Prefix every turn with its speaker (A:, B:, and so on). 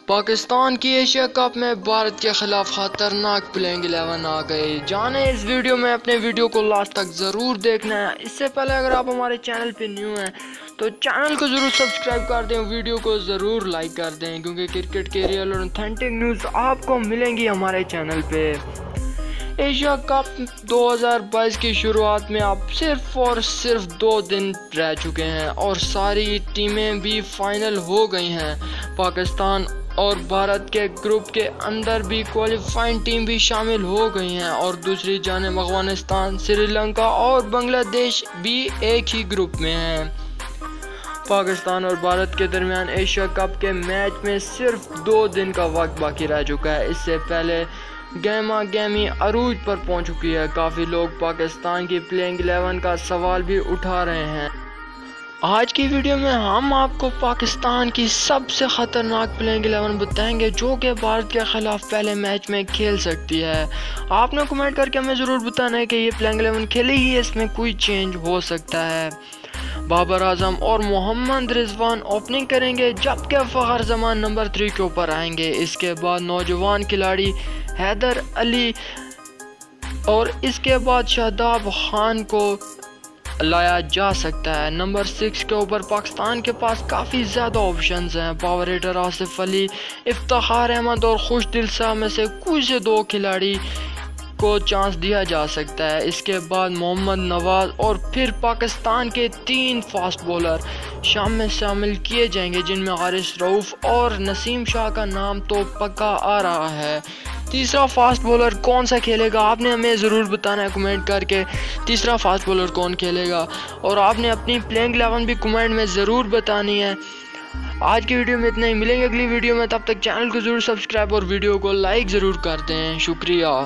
A: पाकिस्तान की Asia cup में भारत के खिलाफ खतरनाक प्लेइंग 11 आ गई। जाने इस वीडियो में, अपने वीडियो को लास्ट तक ज़रूर देखना है। इससे पहले अगर आप हमारे चैनल पे न्यू हैं तो चैनल को ज़रूर सब्सक्राइब कर दें, वीडियो को ज़रूर लाइक कर दें, क्योंकि क्रिकेट के रियल और ऑथेंटिक न्यूज़ आपको मिलेंगी हमारे चैनल पे। एशिया कप 2022 की शुरुआत में अब सिर्फ और सिर्फ 2 दिन रह चुके हैं और सारी टीमें भी फाइनल हो गई हैं। पाकिस्तान और भारत के ग्रुप के अंदर भी क्वालिफाइंग टीम भी शामिल हो गई हैं और दूसरी जानिब अफगानिस्तान, श्रीलंका और बांग्लादेश भी एक ही ग्रुप में हैं। पाकिस्तान और भारत के दरमियान एशिया कप के मैच में सिर्फ 2 दिन का वक्त बाकी रह चुका है। इससे पहले गहमा गहमी अरूज पर पहुंच चुकी है। काफ़ी लोग पाकिस्तान की प्लेइंग 11 का सवाल भी उठा रहे हैं। आज की वीडियो में हम आपको पाकिस्तान की सबसे ख़तरनाक प्लेइंग 11 बताएंगे जो कि भारत के ख़िलाफ़ पहले मैच में खेल सकती है। आपने कमेंट करके हमें ज़रूर बताना है कि ये प्लेइंग 11 खेलेगी, इसमें कोई चेंज हो सकता है। बाबर आजम और मोहम्मद रिजवान ओपनिंग करेंगे, जबकि फ़खर जमान नंबर 3 के ऊपर आएंगे। इसके बाद नौजवान खिलाड़ी हैदर अली और इसके बाद शादाब खान को लाया जा सकता है। नंबर 6 के ऊपर पाकिस्तान के पास काफ़ी ज़्यादा ऑप्शंस हैं। पावर हिटर आसिफ अली, इफ्तिखार अहमद और खुशदिल साहब में से कोई से 2 खिलाड़ी को चांस दिया जा सकता है। इसके बाद मोहम्मद नवाज और फिर पाकिस्तान के 3 फास्ट बॉलर शाम में शामिल किए जाएंगे, जिनमें हारिस रऊफ और नसीम शाह का नाम तो पक्का आ रहा है। तीसरा फास्ट बॉलर कौन सा खेलेगा आपने हमें ज़रूर बताना है कमेंट करके। तीसरा फास्ट बॉलर कौन खेलेगा और आपने अपनी प्लेइंग 11 भी कमेंट में ज़रूर बतानी है। आज की वीडियो में इतना ही, मिलेंगे अगली वीडियो में। तब तक चैनल को ज़रूर सब्सक्राइब और वीडियो को लाइक ज़रूर कर दें। शुक्रिया।